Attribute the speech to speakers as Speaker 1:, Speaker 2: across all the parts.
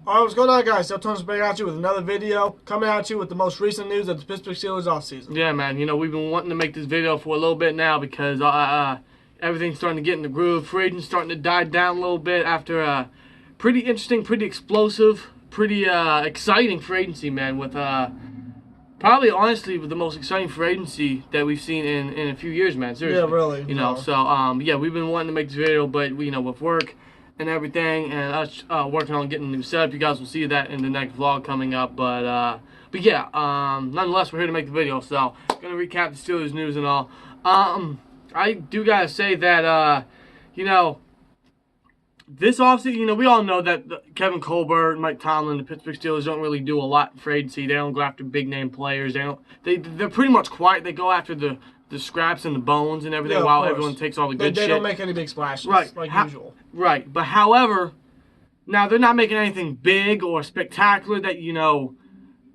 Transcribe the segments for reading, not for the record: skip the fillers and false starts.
Speaker 1: Alright, what's going on, guys? Tony's back at you with another video, coming at you with the most recent news of the Pittsburgh Steelers offseason.
Speaker 2: Yeah, man. We've been wanting to make this video for a little bit now because everything's starting to get in the groove. Free agents starting to die down a little bit after a pretty interesting, pretty explosive, pretty exciting free agency, man. With probably, honestly, the most exciting free agency that we've seen in a few years, man. Seriously.
Speaker 1: Yeah, really.
Speaker 2: Yeah, we've been wanting to make this video, but with work and everything, and us working on getting a new setup. You guys will see that in the next vlog coming up. But yeah, nonetheless, we're here to make the video. So, gonna recap the Steelers news and all. I do gotta say that this offseason, we all know that Kevin Colbert, Mike Tomlin, the Pittsburgh Steelers don't really do a lot for agency. They don't go after big name players. They're pretty much quiet. They go after the scraps and the bones and everything, while everyone takes all the good shit.
Speaker 1: They don't make any big splashes,
Speaker 2: right,
Speaker 1: like usual.
Speaker 2: Right, but however, now they're not making anything big or spectacular that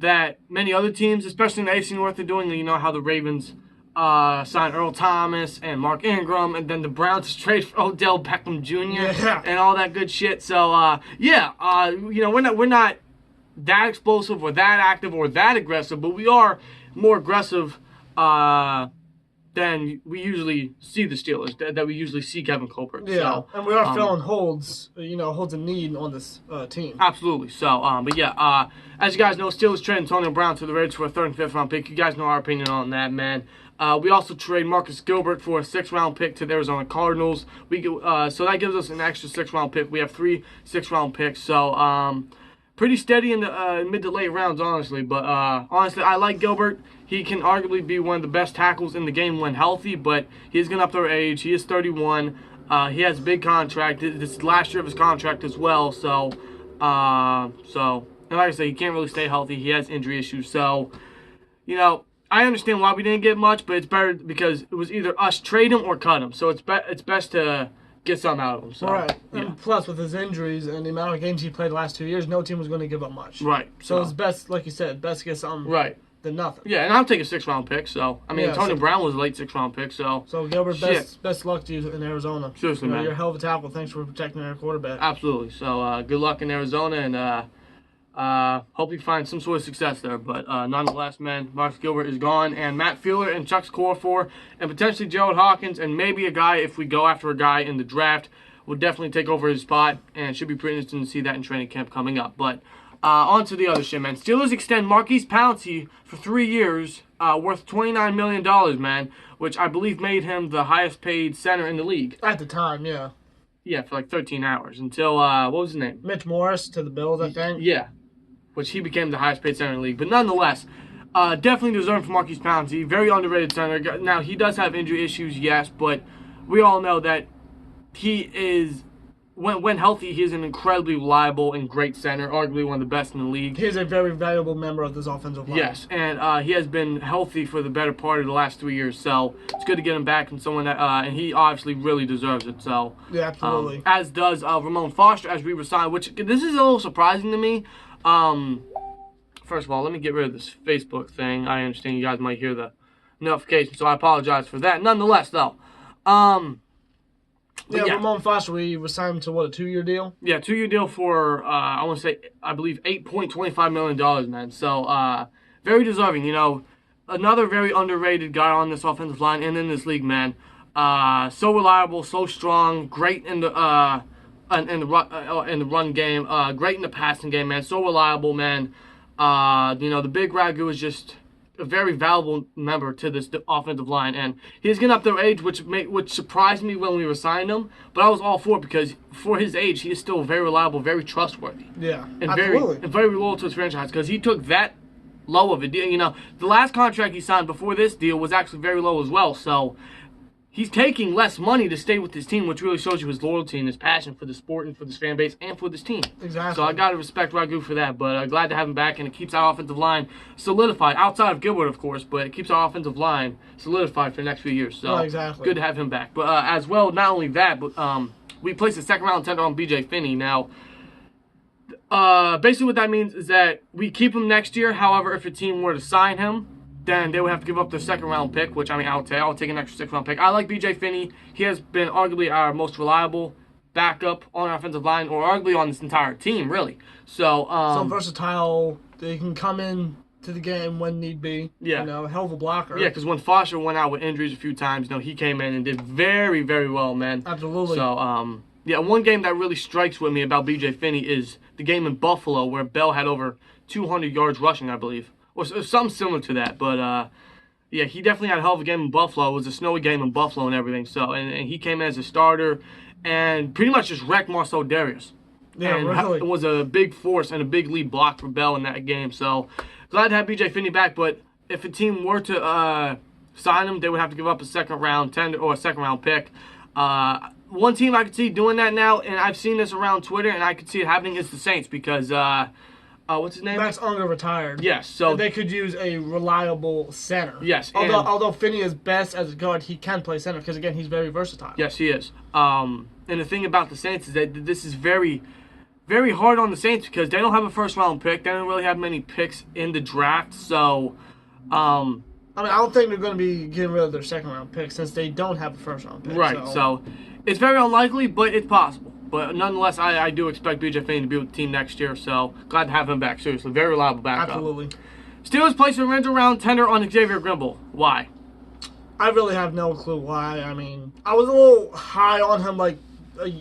Speaker 2: that many other teams, especially in the AFC North, are doing. You know how the Ravens signed Earl Thomas and Mark Ingram, and then the Browns trade for Odell Beckham Jr. And all that good shit. So we're not that explosive or that active or that aggressive, but we are more aggressive than we usually see the Steelers, that we usually see Kevin Colbert.
Speaker 1: Yeah,
Speaker 2: so,
Speaker 1: and we are filling holds of need on this team.
Speaker 2: Absolutely. So, but yeah, as you guys know, Steelers trade Antonio Brown to the Raiders for a 3rd and 5th round pick. You guys know our opinion on that, man. We also trade Marcus Gilbert for a 6th round pick to the Arizona Cardinals. So that gives us an extra 6th round pick. We have 3 6th round picks. So, pretty steady in the mid to late rounds, honestly. But honestly, I like Gilbert. He can arguably be one of the best tackles in the game when healthy, but he's going to up their age. He is 31. He has a big contract. This is last year of his contract as well. So, and like I said, he can't really stay healthy. He has injury issues. So, I understand why we didn't get much, but it's better because it was either us trade him or cut him. So it's best to get something out of him. So,
Speaker 1: right.
Speaker 2: Yeah.
Speaker 1: And plus, with his injuries and the amount of games he played the last 2 years, no team was going to give up much.
Speaker 2: Right.
Speaker 1: So it's best, like you said, best to get something.
Speaker 2: Right.
Speaker 1: Than nothing.
Speaker 2: Yeah, and I'll take a 6th round pick. So Antonio Brown was a late 6th round pick. So
Speaker 1: Gilbert, best luck to you in Arizona.
Speaker 2: Seriously, man.
Speaker 1: You're a hell of a tackle. Thanks for protecting our quarterback.
Speaker 2: Absolutely. So good luck in Arizona, and hope you find some sort of success there. But nonetheless, man, Marcus Gilbert is gone, and Matt Fielder and Chuck Scorfor, and potentially Gerald Hawkins, and maybe a guy, if we go after a guy in the draft, will definitely take over his spot, and it should be pretty interesting to see that in training camp coming up. But on to the other shit, man. Steelers extend Marquise Pouncey for 3 years, worth $29 million, man, which I believe made him the highest paid center in the league.
Speaker 1: At the time, yeah.
Speaker 2: Yeah, for like 13 hours until, what was his name?
Speaker 1: Mitch Morris to the Bills, I think.
Speaker 2: Yeah, which he became the highest paid center in the league. But nonetheless, definitely deserved for Marquise Pouncey. Very underrated center. Now, he does have injury issues, yes, but we all know that he is, when healthy, he is an incredibly reliable and great center, arguably one of the best in the league.
Speaker 1: He is a very valuable member of this offensive line.
Speaker 2: Yes, and he has been healthy for the better part of the last 3 years, so it's good to get him back from someone that, and he obviously really deserves it. So
Speaker 1: yeah, absolutely.
Speaker 2: As does Rahman Foster, as we were signed, which this is a little surprising to me. First of all, let me get rid of this Facebook thing. I understand you guys might hear the notification, so I apologize for that. Nonetheless, though,
Speaker 1: Rahman Foster, we signed him to what, a 2-year deal?
Speaker 2: Yeah, 2-year deal for I believe $8.25 million, man. So very deserving. Another very underrated guy on this offensive line and in this league, man. So reliable, so strong, great in the run game, great in the passing game, man. So reliable, man. The big Ragu is just a very valuable member to this offensive line, and he's getting up their age, which surprised me when we were signing him. But I was all for it because for his age, he is still very reliable, very trustworthy.
Speaker 1: Yeah,
Speaker 2: and
Speaker 1: absolutely.
Speaker 2: very loyal to his franchise because he took that low of a deal. The last contract he signed before this deal was actually very low as well. So he's taking less money to stay with his team, which really shows you his loyalty and his passion for the sport and for this fan base and for this team.
Speaker 1: Exactly.
Speaker 2: So I got to respect Ragu for that, but glad to have him back, and it keeps our offensive line solidified, outside of Gilbert, of course, but it keeps our offensive line solidified for the next few years. So
Speaker 1: exactly.
Speaker 2: Good to have him back. But as well, not only that, but we placed a 2nd round tender on B.J. Finney. Now, basically what that means is that we keep him next year. However, if a team were to sign him, then they would have to give up their 2nd round pick, which I'll take an extra 6th round pick. I like B.J. Finney. He has been arguably our most reliable backup on our offensive line, or arguably on this entire team, really. So
Speaker 1: versatile. They can come in to the game when need be.
Speaker 2: Yeah.
Speaker 1: You know, a hell of a blocker.
Speaker 2: Yeah, because when Foster went out with injuries a few times, he came in and did very, very well, man.
Speaker 1: Absolutely.
Speaker 2: So, yeah, one game that really strikes with me about B.J. Finney is the game in Buffalo where Bell had over 200 yards rushing, I believe. Or something similar to that. But, yeah, he definitely had a hell of a game in Buffalo. It was a snowy game in Buffalo and everything. So, and he came in as a starter and pretty much just wrecked Marcel Darius.
Speaker 1: Yeah,
Speaker 2: and
Speaker 1: really.
Speaker 2: It was a big force and a big lead block for Bell in that game. So, glad to have B.J. Finney back. But if a team were to sign him, they would have to give up a second-round tender or a second-round pick. One team I could see doing that now, and I've seen this around Twitter, and I could see it happening, is the Saints because, what's his name?
Speaker 1: Max Unger retired.
Speaker 2: Yes. So
Speaker 1: and they could use a reliable center.
Speaker 2: Yes.
Speaker 1: Although Finney is best as a guard, he can play center because, again, he's very versatile.
Speaker 2: Yes, he is. And the thing about the Saints is that this is very, very hard on the Saints because they don't have a first-round pick. They don't really have many picks in the draft. So,
Speaker 1: I don't think they're going to be getting rid of their second-round pick since they don't have a first-round pick.
Speaker 2: Right. So it's very unlikely, but it's possible. But nonetheless, I do expect B.J. Finney to be with the team next year. So glad to have him back. Seriously, very reliable backup.
Speaker 1: Absolutely.
Speaker 2: Steelers placed a original-round tender on Xavier Grimble. Why?
Speaker 1: I really have no clue why. I mean, I was a little high on him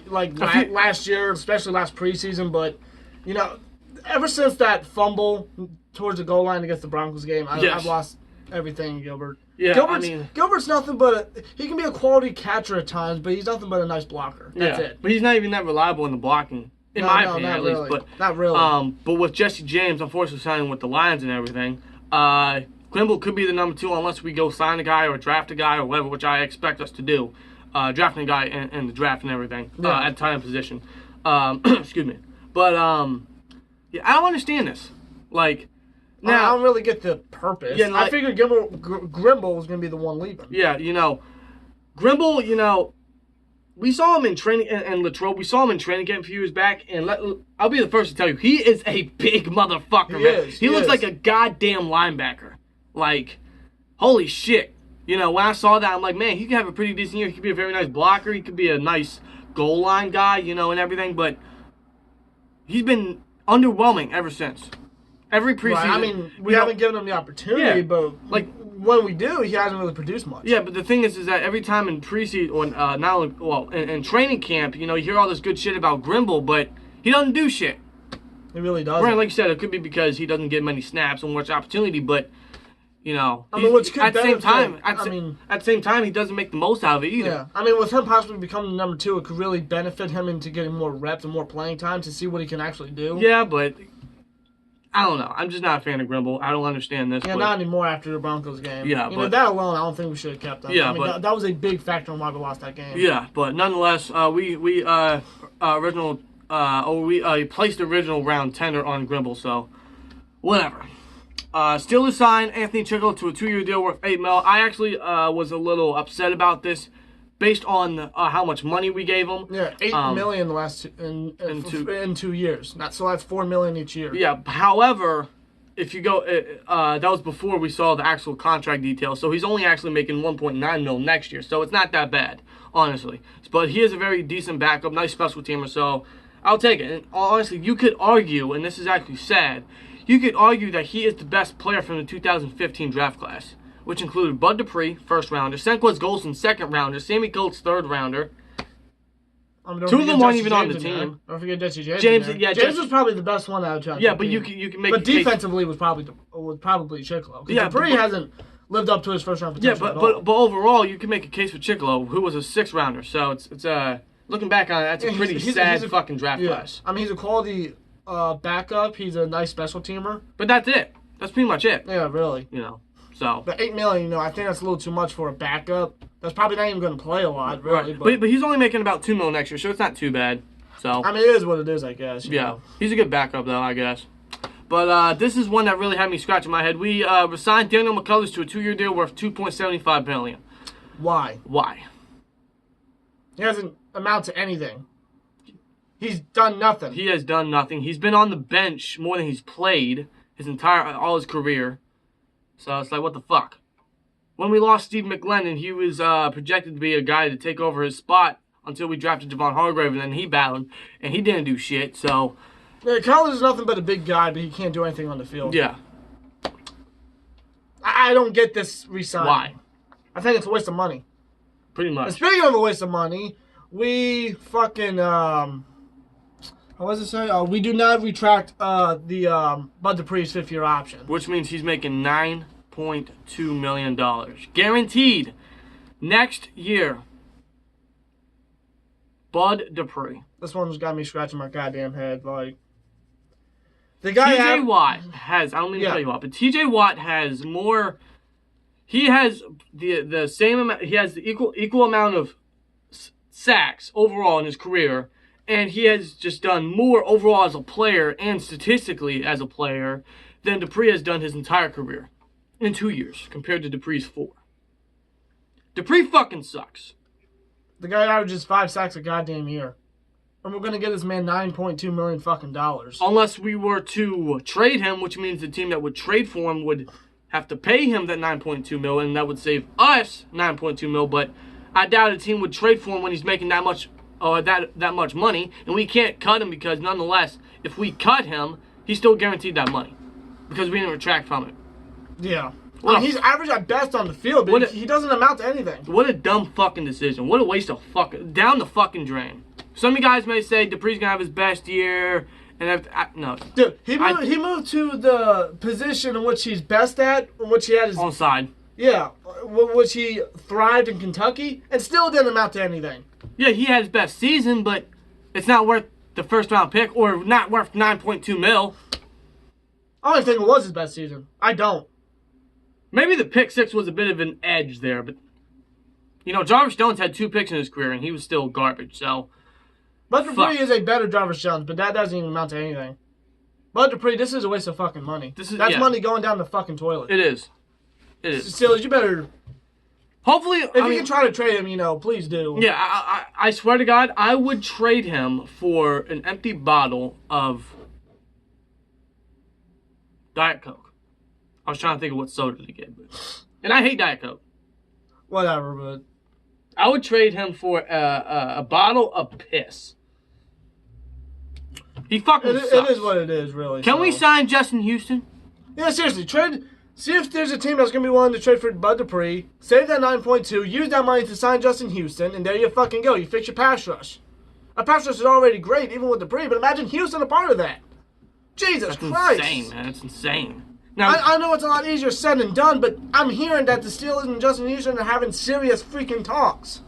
Speaker 1: last year, especially last preseason. But, you know, ever since that fumble towards the goal line against the Broncos game, I've lost everything, Gilbert.
Speaker 2: Yeah,
Speaker 1: Gilbert's nothing but he can be a quality catcher at times, but he's nothing but a nice blocker. That's it.
Speaker 2: But he's not even that reliable in the blocking, in my opinion, at least. But
Speaker 1: not really.
Speaker 2: But with Jesse James, unfortunately signing with the Lions and everything, Grimble could be the number 2 unless we go sign a guy or draft a guy or whatever, which I expect us to do. Drafting a guy in the draft and everything at time position. Excuse me. But yeah, I don't understand this. Now,
Speaker 1: I don't really get the purpose. Yeah, I figured Grimble was going to be the one leaving.
Speaker 2: Yeah, Grimble, we saw him in training, and Latrobe, we saw him in training camp a few years back, and I'll be the first to tell you, he is a big motherfucker, man. He looks like a goddamn linebacker. Holy shit. When I saw that, I'm like, man, he could have a pretty decent year. He could be a very nice blocker. He could be a nice goal line guy, and everything, but he's been underwhelming ever since. Every preseason.
Speaker 1: Right. I mean, we haven't given him the opportunity, but when we do, he hasn't really produced much.
Speaker 2: Yeah, but the thing is that every time in preseason, or in training camp, you hear all this good shit about Grimble, but he doesn't do shit.
Speaker 1: He really doesn't.
Speaker 2: Right, like you said, it could be because he doesn't get many snaps and much opportunity, but
Speaker 1: which could
Speaker 2: at the same time, at
Speaker 1: the
Speaker 2: same time, he doesn't make the most out of it either.
Speaker 1: Yeah, with him possibly becoming the number 2, it could really benefit him into getting more reps and more playing time to see what he can actually do.
Speaker 2: Yeah, but I don't know. I'm just not a fan of Grimble. I don't understand this.
Speaker 1: Yeah, not anymore after the Broncos game.
Speaker 2: Yeah,
Speaker 1: but that alone, I don't think we should have kept him.
Speaker 2: Yeah,
Speaker 1: that was a big factor in why we lost that game.
Speaker 2: Yeah, but nonetheless, we placed the original round tender on Grimble, so whatever. Steelers signed Anthony Chickle to a 2-year deal worth $8 million. I actually was a little upset about this, based on how much money we gave him.
Speaker 1: Yeah, $8 million in 2 years. So that's $4 million each year.
Speaker 2: Yeah. However, if you go, that was before we saw the actual contract details. So he's only actually making $1.9 million next year. So it's not that bad, honestly. But he is a very decent backup, nice special teamer. So I'll take it. And honestly, you could argue, and this is actually sad, you could argue that he is the best player from the 2015 draft class, which included Bud Dupree, first rounder, Senquez Golson, second rounder, Sammy Coates, third rounder. 2 of them weren't even on the team.
Speaker 1: Don't forget Jesse James.
Speaker 2: James
Speaker 1: was probably the best one out of John.
Speaker 2: Yeah, but you can make.
Speaker 1: But defensively was probably Chicklo. Yeah, Dupree hasn't lived up to his first round potential.
Speaker 2: Yeah, but overall, you can make a case for Chicklo, who was a 6th rounder. So it's looking back on it, that's a pretty sad fucking draft class.
Speaker 1: He's a quality backup. He's a nice special teamer.
Speaker 2: But that's it. That's pretty much it.
Speaker 1: Yeah, really.
Speaker 2: So.
Speaker 1: But $8 million, I think that's a little too much for a backup. That's probably not even going to play a lot, really.
Speaker 2: Right. But he's only making about $2 million next year, so it's not too bad. So.
Speaker 1: It is what it is, I guess.
Speaker 2: Yeah. He's a good backup, though, I guess. But this is one that really had me scratching my head. We signed Daniel McCullers to a 2-year deal worth $2.75 million.
Speaker 1: Why? He hasn't amounted to anything. He's done nothing.
Speaker 2: He has done nothing. He's been on the bench more than he's played all his career. So it's like, what the fuck? When we lost Steve McGlennon, he was projected to be a guy to take over his spot until we drafted Javon Hargrave, and then he battled, and he didn't do shit. So,
Speaker 1: yeah, Collins is nothing but a big guy, but he can't do anything on the field.
Speaker 2: yeah.
Speaker 1: I don't get this re-signing.
Speaker 2: Why?
Speaker 1: I think it's a waste of money.
Speaker 2: Pretty much.
Speaker 1: And speaking of a waste of money, we fucking what was it say? We do not retract the Bud Dupree's 5th-year option.
Speaker 2: Which means he's making $9.2 million. Guaranteed. Next year. Bud Dupree.
Speaker 1: This one's got me scratching my goddamn head. Like, the guy
Speaker 2: TJ Watt has, I don't mean to tell you what, but TJ Watt has more, he has the same amount, he has the equal amount of sacks overall in his career, and he has just done more overall as a player and statistically as a player than Dupree has done his entire career in 2 years compared to Dupree's 4. Dupree fucking sucks.
Speaker 1: The guy averages 5 sacks a goddamn year. And we're going to get this man $9.2 million fucking dollars.
Speaker 2: Unless we were to trade him, which means the team that would trade for him would have to pay him that $9.2 million, and that would save us $9.2 million. But I doubt a team would trade for him when he's making that much money, and we can't cut him because nonetheless, if we cut him, he's still guaranteed that money because we didn't retract from it.
Speaker 1: Yeah. He's average at best on the field, but he doesn't amount to anything.
Speaker 2: What a dumb fucking decision. What a waste of fucking... Down the fucking drain. Some of you guys may say Dupree's going to have his best year, and no.
Speaker 1: Dude, he moved to the position in which he's best at, in which he had his...
Speaker 2: On side.
Speaker 1: Yeah, which he thrived in Kentucky, and still didn't amount to anything.
Speaker 2: Yeah, he had his best season, but it's not worth the first-round pick, or not worth $9.2 million.
Speaker 1: I don't think it was his best season. I don't.
Speaker 2: Maybe the pick 6 was a bit of an edge there, but, you know, Jarvis Jones had 2 picks in his career, and he was still garbage, so...
Speaker 1: Bud Dupree is a better Jarvis Jones, but that doesn't even amount to anything. Bud Dupree, this is a waste of fucking money. That's money going down the fucking toilet.
Speaker 2: It is. It is.
Speaker 1: Steelers, you better...
Speaker 2: Hopefully...
Speaker 1: If you can try to trade him, you know, please do.
Speaker 2: Yeah, I swear to God, I would trade him for an empty bottle of Diet Coke. I was trying to think of what soda to get, and I hate Diet Coke.
Speaker 1: Whatever, but
Speaker 2: I would trade him for a bottle of piss. He fucking sucks.
Speaker 1: It is what it is, really.
Speaker 2: Can we sign Justin Houston?
Speaker 1: Yeah, seriously, trade. See if there's a team that's gonna be willing to trade for Bud Dupree. Save that 9.2. Use that money to sign Justin Houston, and there you fucking go. You fix your pass rush. Our pass rush is already great, even with Dupree, but imagine Houston a part of that. Jesus Christ!
Speaker 2: That's insane, man. That's insane. Now,
Speaker 1: I know it's a lot easier said than done, but I'm hearing that the Steelers and Justin Houston are having serious freaking talks.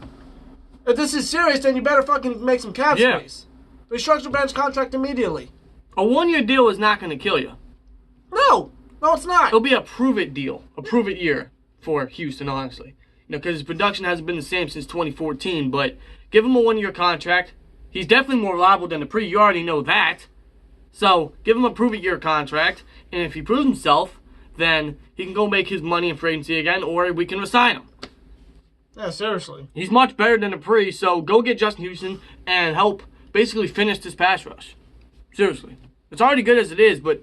Speaker 1: If this is serious, then you better fucking make some cap space. Restructure Ben's contract immediately.
Speaker 2: A 1-year deal is not going to kill you.
Speaker 1: No, it's not.
Speaker 2: It'll be a prove-it deal, a prove-it year for Houston, honestly. You know, because his production hasn't been the same since 2014, but give him a 1-year contract. He's definitely more reliable than Dupree. You already know that. So, give him a prove-it-year contract, and if he proves himself, then he can go make his money in free agency again, or we can resign him.
Speaker 1: Yeah, seriously.
Speaker 2: He's much better than Dupree, so go get Justin Houston and help basically finish this pass rush. Seriously. It's already good as it is, but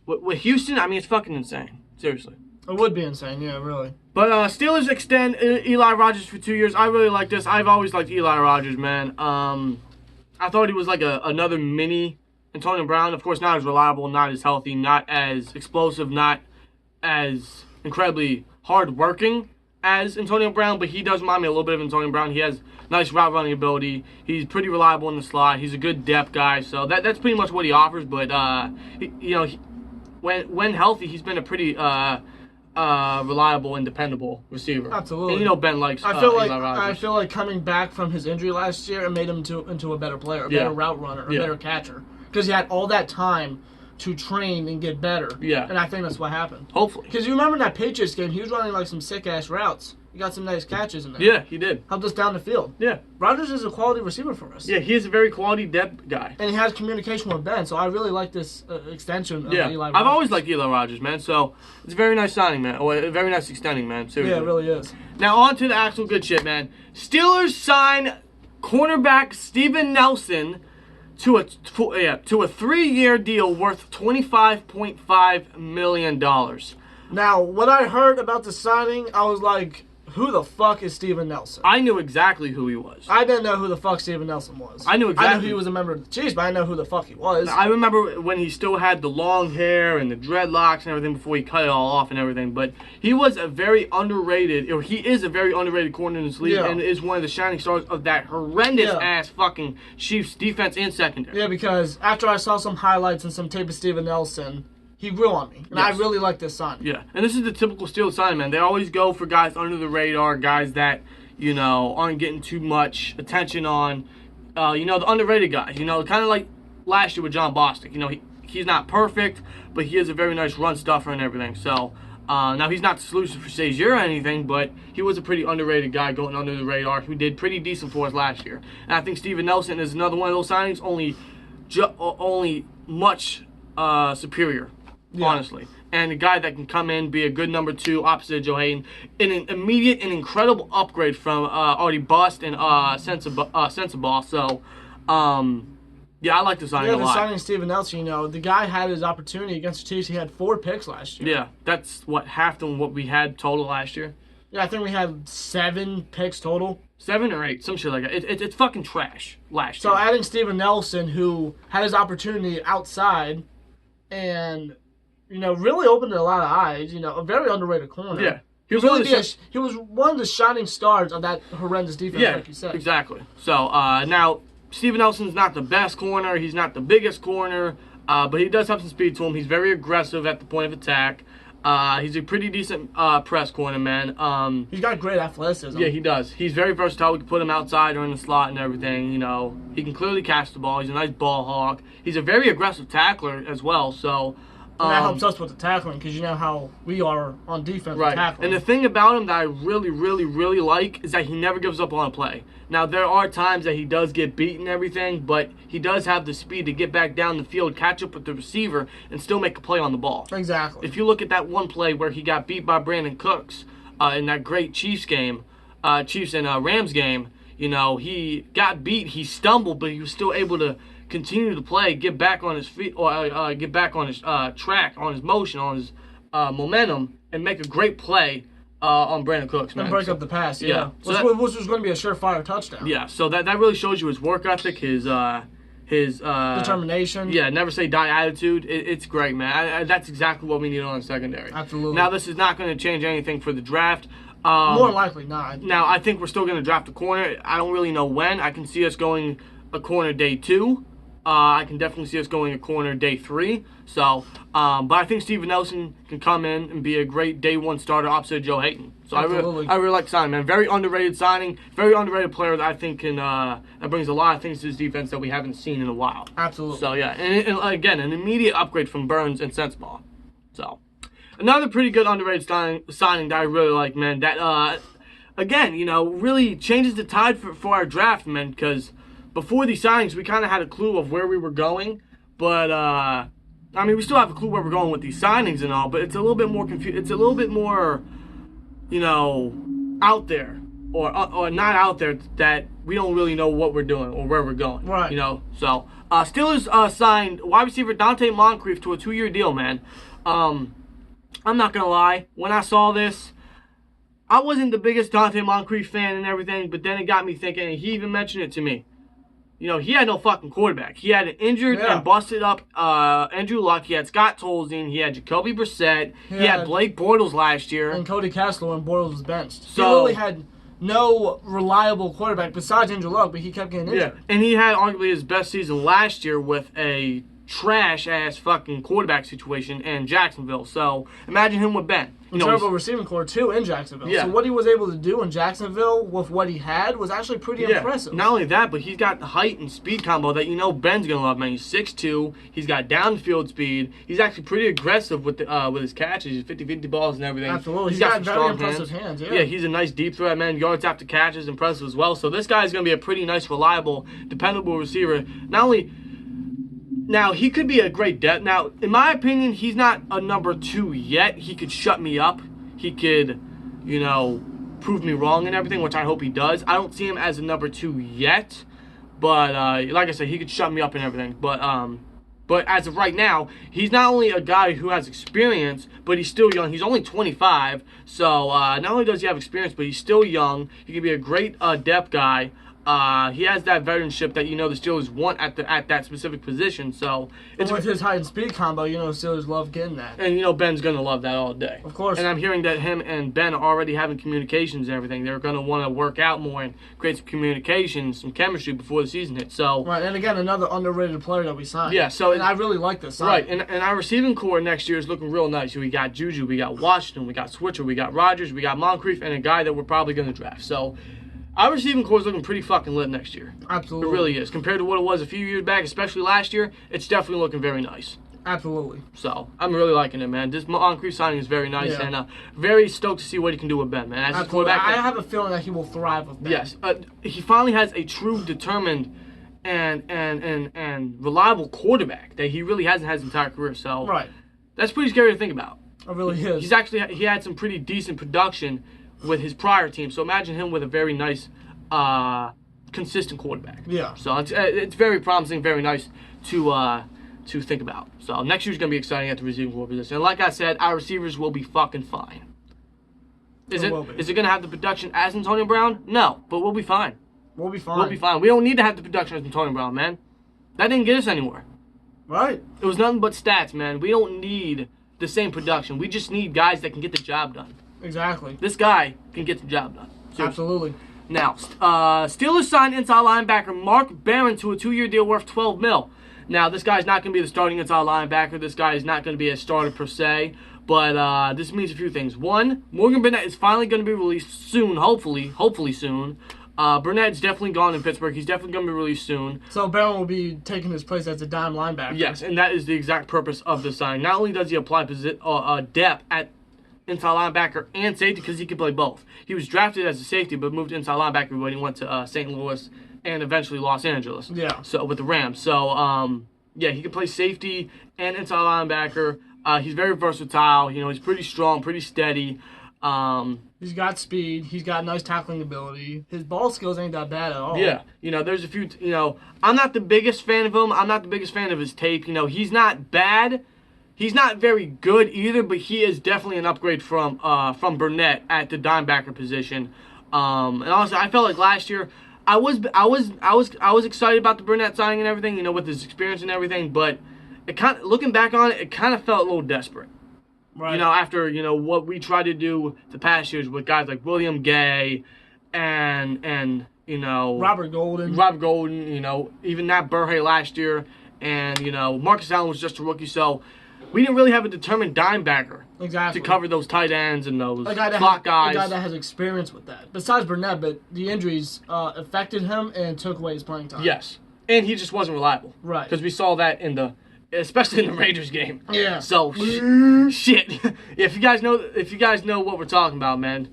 Speaker 2: with Houston, I mean, it's fucking insane. Seriously.
Speaker 1: It would be insane, yeah, really.
Speaker 2: But Steelers extend Eli Rogers for 2 years. I really like this. I've always liked Eli Rogers, man. I thought he was like another mini Antonio Brown. Of course, not as reliable, not as healthy, not as explosive, not as incredibly hard-working as Antonio Brown, but he does remind me a little bit of Antonio Brown. He has nice route running ability. He's pretty reliable in the slot. He's a good depth guy, so that's pretty much what he offers. But when healthy, he's been a pretty reliable and dependable receiver.
Speaker 1: Absolutely.
Speaker 2: And you know Ben likes
Speaker 1: I feel
Speaker 2: Eli Rogers.
Speaker 1: I feel like coming back from his injury last year, it made him into a better player, a better route runner, a better catcher, because he had all that time to train and get better.
Speaker 2: Yeah.
Speaker 1: And I think that's what happened.
Speaker 2: Hopefully.
Speaker 1: Because you remember in that Patriots game, he was running like some sick-ass routes. He got some nice catches in there.
Speaker 2: Yeah, he did.
Speaker 1: Helped us down the field.
Speaker 2: Yeah.
Speaker 1: Rodgers is a quality receiver for us.
Speaker 2: Yeah, he is a very quality depth guy.
Speaker 1: And he has communication with Ben, so I really like this extension of Eli Rogers.
Speaker 2: I've always liked Eli Rogers, man, so it's a very nice signing, man. Or a very nice extending, man. Seriously.
Speaker 1: Yeah, it really is.
Speaker 2: Now, on to the actual good shit, man. Steelers sign cornerback Steven Nelson to a 3-year deal worth $25.5 million.
Speaker 1: Now, when I heard about the signing, I was like, who the fuck is Steven Nelson?
Speaker 2: I knew exactly who he was.
Speaker 1: I didn't know who the fuck Steven Nelson was.
Speaker 2: I knew exactly.
Speaker 1: I knew he was a member of the Chiefs, but I didn't know who the fuck he was.
Speaker 2: I remember when he still had the long hair and the dreadlocks and everything before he cut it all off and everything. But he was a very underrated, or he is a very underrated corner in this league, and is one of the shining stars of that horrendous ass fucking Chiefs defense and secondary.
Speaker 1: Yeah, because after I saw some highlights and some tape of Steven Nelson, he grew on me, and I really like this signing.
Speaker 2: Yeah, and this is the typical Steelers sign, man. They always go for guys under the radar, guys that, you know, aren't getting too much attention on, you know, the underrated guys. You know, kind of like last year with John Bostic. You know, he's not perfect, but he is a very nice run stuffer and everything. So, now he's not the solution for Shazier or anything, but he was a pretty underrated guy going under the radar who did pretty decent for us last year. And I think Steven Nelson is another one of those signings, only much superior. Honestly, and a guy that can come in, be a good number 2 opposite Joe Hayden, in an immediate and incredible upgrade from Artie Bust and Sensabaugh. So, yeah, I like the signing a lot.
Speaker 1: Yeah, the signing Steven Nelson, you know, the guy had his opportunity against the Chiefs. He had 4 picks last year.
Speaker 2: Yeah, that's half of what we had total last year.
Speaker 1: Yeah, I think we had 7 picks total.
Speaker 2: 7 or 8, some shit like that. It's fucking trash last
Speaker 1: year.
Speaker 2: So
Speaker 1: adding Steven Nelson, who had his opportunity outside, and you know, really opened a lot of eyes. You know, a very underrated corner.
Speaker 2: Yeah.
Speaker 1: He was one of the shining stars of that horrendous defense, like you said.
Speaker 2: Exactly. So, now, Steven Nelson's not the best corner. He's not the biggest corner. But he does have some speed to him. He's very aggressive at the point of attack. He's a pretty decent press corner, man.
Speaker 1: He's got great athleticism.
Speaker 2: Yeah, he does. He's very versatile. We can put him outside or in the slot and everything. You know, he can clearly catch the ball. He's a nice ball hawk. He's a very aggressive tackler as well. So,
Speaker 1: and that helps us with the tackling because you know how we are on defense with tackling.
Speaker 2: And the thing about him that I really, really, really like is that he never gives up on a play. Now, there are times that he does get beat and everything, but he does have the speed to get back down the field, catch up with the receiver, and still make a play on the ball.
Speaker 1: Exactly.
Speaker 2: If you look at that one play where he got beat by Brandon Cooks in that great Chiefs and Rams game, you know, he got beat, he stumbled, but he was still able to continue to play, get back on his feet, or get back on his track, on his motion, on his momentum, and make a great play on Brandon Cooks, man.
Speaker 1: And break up the pass,
Speaker 2: So
Speaker 1: which was going to be a surefire touchdown.
Speaker 2: Yeah, so that really shows you his work ethic, his
Speaker 1: determination.
Speaker 2: Yeah, never say die attitude. It's great, man. That's exactly what we need on the secondary.
Speaker 1: Absolutely.
Speaker 2: Now, this is not going to change anything for the draft.
Speaker 1: More likely not.
Speaker 2: Now, I think we're still going to draft a corner. I don't really know when. I can see us going a corner day 2. I can definitely see us going a corner day 3. So, but I think Steven Nelson can come in and be a great day 1 starter opposite Joe Hayden. So I really like the signing, man. Very underrated signing. Very underrated player that I think can that brings a lot of things to this defense that we haven't seen in a while.
Speaker 1: Absolutely.
Speaker 2: So yeah, and again, an immediate upgrade from Burns and Sensabaugh. So another pretty good underrated signing that I really like, man. That again, you know, really changes the tide for our draft, man. Because before these signings, we kind of had a clue of where we were going, but I mean, we still have a clue where we're going with these signings and all, but it's a little bit more It's a little bit more, you know, out there or not out there that we don't really know what we're doing or where we're going.
Speaker 1: Right.
Speaker 2: You know, so Steelers signed wide receiver Dante Moncrief to a 2-year deal, man. I'm not gonna lie, when I saw this, I wasn't the biggest Dante Moncrief fan and everything, but then it got me thinking, and he even mentioned it to me. You know, he had no fucking quarterback. He had an injured and busted up Andrew Luck. He had Scott Tolzien. He had Jacoby Brissett. He had Blake Bortles last year.
Speaker 1: And Cody Kessler when Bortles was benched.
Speaker 2: So,
Speaker 1: he really had no reliable quarterback besides Andrew Luck, but he kept getting injured.
Speaker 2: Yeah, and he had arguably his best season last year with a trash-ass fucking quarterback situation in Jacksonville. So, imagine him with Ben.
Speaker 1: Terrible receiving core, too, in Jacksonville.
Speaker 2: Yeah.
Speaker 1: So what he was able to do in Jacksonville with what he had was actually pretty impressive.
Speaker 2: Not only that, but he's got the height and speed combo that Ben's going to love, man. He's 6'2". He's got downfield speed. He's actually pretty aggressive with his catches. He's 50-50 balls and everything.
Speaker 1: Absolutely. He's got very impressive hands.
Speaker 2: Yeah, he's a nice deep threat, man. Yards after catch is impressive as well. So this guy's going to be a pretty nice, reliable, dependable receiver. Not only... Now, he could be a great depth. Now, in my opinion, he's not a number 2 yet. He could shut me up. He could, you know, prove me wrong and everything, which I hope he does. I don't see him as a number 2 yet. But, like I said, he could shut me up and everything. But, But as of right now, he's not only a guy who has experience, but he's still young. He's only 25, so not only does he have experience, but he's still young. He can be a great depth guy. He has that veteranship that the Steelers want at that specific position. So
Speaker 1: it's with his height and speed combo, the Steelers love getting that.
Speaker 2: And Ben's gonna love that all day.
Speaker 1: Of course.
Speaker 2: And I'm hearing that him and Ben are already having communications and everything. They're gonna want to work out more and create some communication, some chemistry before the season hits. So
Speaker 1: right, and again, another underrated player that we signed.
Speaker 2: Yeah, so
Speaker 1: and I really like this sign.
Speaker 2: Right, and our receiving core next year is looking real nice. We got Juju, we got Washington, we got Switcher, we got Rodgers, we got Moncrief, and a guy that we're probably gonna draft. So our receiving core is looking pretty fucking lit next year.
Speaker 1: Absolutely.
Speaker 2: It really is. Compared to what it was a few years back, especially last year, it's definitely looking very nice.
Speaker 1: Absolutely.
Speaker 2: So, I'm really liking it, man. This Moncrief signing is very nice,
Speaker 1: Yeah.
Speaker 2: and very stoked to see what he can do with Ben, man. As his quarterback,
Speaker 1: I have a feeling that he will thrive with Ben.
Speaker 2: Yes. He finally has a true, determined, and reliable quarterback that he really hasn't had his entire career. So,
Speaker 1: right.
Speaker 2: That's pretty scary to think about.
Speaker 1: It really is.
Speaker 2: He had some pretty decent production with his prior team. So imagine him with a very nice, consistent quarterback.
Speaker 1: Yeah.
Speaker 2: So it's very promising, very nice to think about. So next year's gonna be exciting at the receiving core position. And like I said, our receivers will be fucking fine. Is it gonna have the production as Antonio Brown? No, but we'll be fine.
Speaker 1: We'll be fine.
Speaker 2: We'll be fine. We don't need to have the production as Antonio Brown, man. That didn't get us anywhere.
Speaker 1: Right.
Speaker 2: It was nothing but stats, man. We don't need the same production. We just need guys that can get the job done.
Speaker 1: Exactly.
Speaker 2: This guy can get the job done. Seriously.
Speaker 1: Absolutely.
Speaker 2: Now, Steelers signed inside linebacker Mark Barron to a 2-year deal worth $12 million. Now, this guy's not going to be the starting inside linebacker. This guy is not going to be a starter per se. But this means a few things. One, Morgan Burnett is finally going to be released soon, hopefully soon. Burnett's definitely gone in Pittsburgh. He's definitely going to be released soon.
Speaker 1: So Barron will be taking his place as a dime linebacker.
Speaker 2: Yes, and that is the exact purpose of the signing. Not only does he apply depth at inside linebacker and safety, because he can play both. He was drafted as a safety, but moved to inside linebacker when he went to St. Louis and eventually Los Angeles.
Speaker 1: Yeah.
Speaker 2: So with the Rams. So he can play safety and inside linebacker. He's very versatile. He's pretty strong, pretty steady.
Speaker 1: He's got speed. He's got nice tackling ability. His ball skills ain't that bad at all.
Speaker 2: Yeah. There's a few. I'm not the biggest fan of him. I'm not the biggest fan of his tape. He's not bad. He's not very good either, but he is definitely an upgrade from Burnett at the dimebacker position. And honestly, I felt like last year I was excited about the Burnett signing and everything, with his experience and everything, but looking back on it, it kind of felt a little desperate.
Speaker 1: Right.
Speaker 2: After what we tried to do the past years with guys like William Gay and
Speaker 1: Robert Golden,
Speaker 2: even Nat Burhay last year, and Marcus Allen was just a rookie, so we didn't really have a determined dime backer
Speaker 1: exactly
Speaker 2: to cover those tight ends and those
Speaker 1: guys.
Speaker 2: A guy
Speaker 1: that has experience with that. Besides Burnett, but the injuries affected him and took away his playing time.
Speaker 2: Yes, and he just wasn't reliable.
Speaker 1: Right.
Speaker 2: Because we saw that especially in the Raiders game.
Speaker 1: Yeah.
Speaker 2: So shit. If you guys know what we're talking about, man,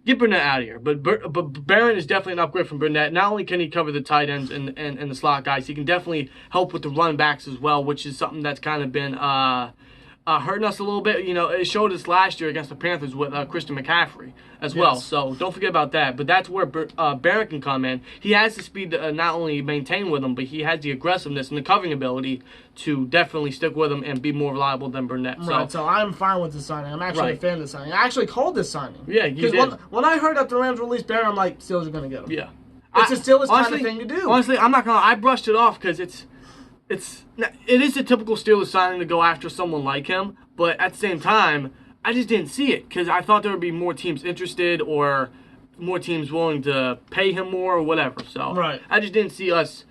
Speaker 2: get Burnett out of here. But Barron is definitely an upgrade from Burnett. Not only can he cover the tight ends and the slot guys, he can definitely help with the run backs as well, which is something that's kind of been hurting us a little bit. It showed us last year against the Panthers with Christian McCaffrey as well. So don't forget about that. But that's where Barron can come in. He has the speed to not only maintain with him, but he has the aggressiveness and the covering ability to definitely stick with him and be more reliable than Burnett.
Speaker 1: Right, so I'm fine with the signing. I'm actually a fan of the signing. I actually called this signing.
Speaker 2: Yeah, you did.
Speaker 1: When I heard that the Rams released Barron, I'm like, Steelers are going to get him.
Speaker 2: Yeah.
Speaker 1: It's a Steelers kind of thing to do.
Speaker 2: Honestly, I'm not going to lie. I brushed it off because it is a typical Steelers signing to go after someone like him, but at the same time, I just didn't see it because I thought there would be more teams interested or more teams willing to pay him more or whatever. So
Speaker 1: right.
Speaker 2: I just didn't see us,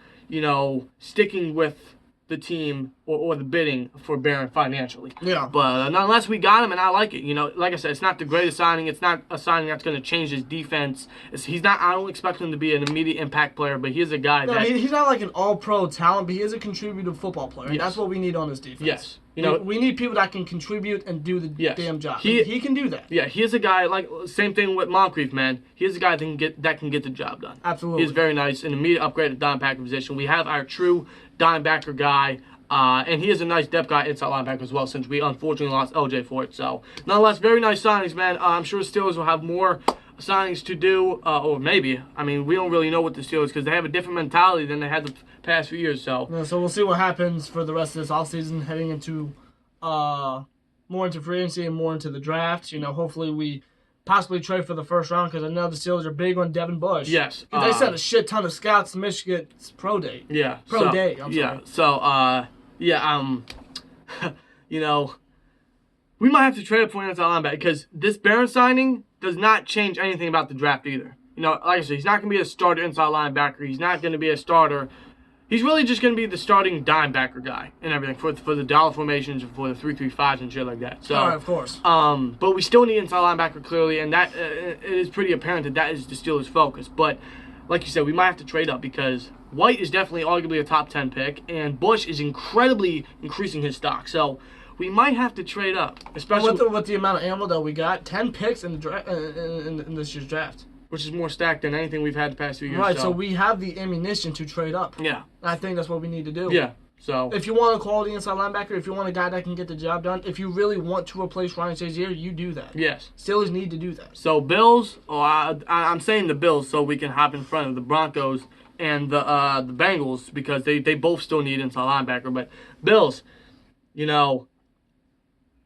Speaker 2: sticking with the team or the bidding for Barron financially.
Speaker 1: Yeah.
Speaker 2: But unless we got him, and I like it. Like I said, it's not the greatest signing. It's not a signing that's going to change his defense. I don't expect him to be an immediate impact player, but he's a guy
Speaker 1: he's not like an all-pro talent, but he is a contributive football player. Yes. That's what we need on this defense.
Speaker 2: Yes.
Speaker 1: We need people that can contribute and do the damn job. He can do that.
Speaker 2: Yeah, he is a guy, same thing with Moncrief, man. He is a guy that can get the job done.
Speaker 1: Absolutely.
Speaker 2: He's very nice, an immediate upgrade at dime backer position. We have our true dime backer guy, and he is a nice depth guy inside linebacker as well, since we unfortunately lost LJ for it. So, nonetheless, very nice signings, man. I'm sure Steelers will have more signings to do, or maybe. I mean, we don't really know what the Steelers, because they have a different mentality than they had the past few years. So
Speaker 1: yeah, so we'll see what happens for the rest of this offseason, heading into more into free agency and more into the draft. Hopefully we possibly trade for the first round, because I know the Steelers are big on Devin Bush.
Speaker 2: Yes.
Speaker 1: They sent a shit ton of scouts to Michigan's pro day.
Speaker 2: Yeah.
Speaker 1: Pro day, I'm sorry.
Speaker 2: Yeah. So, we might have to trade up for an inside linebacker, because this Barron signing does not change anything about the draft either. Like I said, he's not going to be a starter inside linebacker. He's not going to be a starter. He's really just going to be the starting dime backer guy and everything for the dollar formations and for the 3-3-5s and shit like that. So,
Speaker 1: all right, of course.
Speaker 2: But we still need inside linebacker clearly, and that it is pretty apparent that is the Steelers' focus. But like you said, we might have to trade up, because White is definitely arguably a top 10 pick, and Bush is incredibly increasing his stock. So we might have to trade up, especially
Speaker 1: with the amount of ammo that we got. 10 picks in the in this year's draft,
Speaker 2: which is more stacked than anything we've had the past few years.
Speaker 1: Right, so we have the ammunition to trade up.
Speaker 2: Yeah.
Speaker 1: I think that's what we need to do.
Speaker 2: Yeah. So
Speaker 1: if you want a quality inside linebacker, if you want a guy that can get the job done, if you really want to replace Ryan Shazier, you do that.
Speaker 2: Yes.
Speaker 1: Steelers need to do that.
Speaker 2: So Bills, I'm saying the Bills so we can hop in front of the Broncos and the Bengals, because they both still need inside linebacker. But Bills,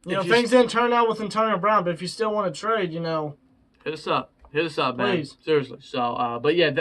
Speaker 2: things
Speaker 1: didn't turn out with Antonio Brown, but if you still want to trade,
Speaker 2: hit us up. Hit us up, man.
Speaker 1: Please.
Speaker 2: Seriously. So, but yeah,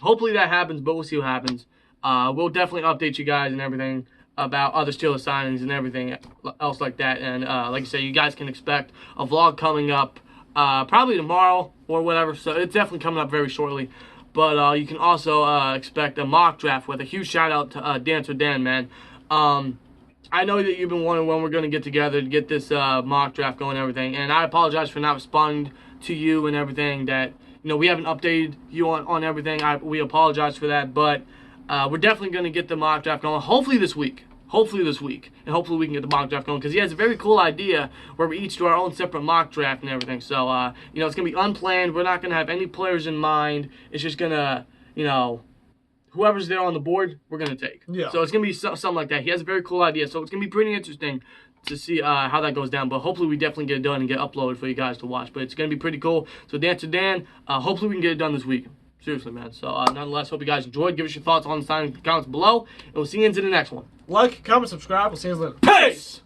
Speaker 2: hopefully that happens, but we'll see what happens. We'll definitely update you guys and everything about other Steelers signings and everything else like that. And like I said, you guys can expect a vlog coming up probably tomorrow or whatever. So it's definitely coming up very shortly. But you can also expect a mock draft with a huge shout out to Dancer Dan, man. I know that you've been wondering when we're going to get together to get this mock draft going and everything. And I apologize for not responding to you and everything, that we haven't updated you on everything. We apologize for that, but we're definitely going to get the mock draft going, hopefully this week, and hopefully we can get the mock draft going, because he has a very cool idea where we each do our own separate mock draft and everything. So it's going to be unplanned. We're not going to have any players in mind. It's just going to whoever's there on the board, we're going to take.
Speaker 1: Yeah.
Speaker 2: So it's going to be something like that. He has a very cool idea, so it's going to be pretty interesting to see how that goes down. But hopefully we definitely get it done and get uploaded for you guys to watch. But it's going to be pretty cool. So Dancer Dan, hopefully we can get it done this week. Seriously, man. So nonetheless, hope you guys enjoyed. Give us your thoughts on the signing in the comments below. And we'll see you into the next one.
Speaker 1: Like, comment, subscribe. We'll see you later.
Speaker 2: Peace!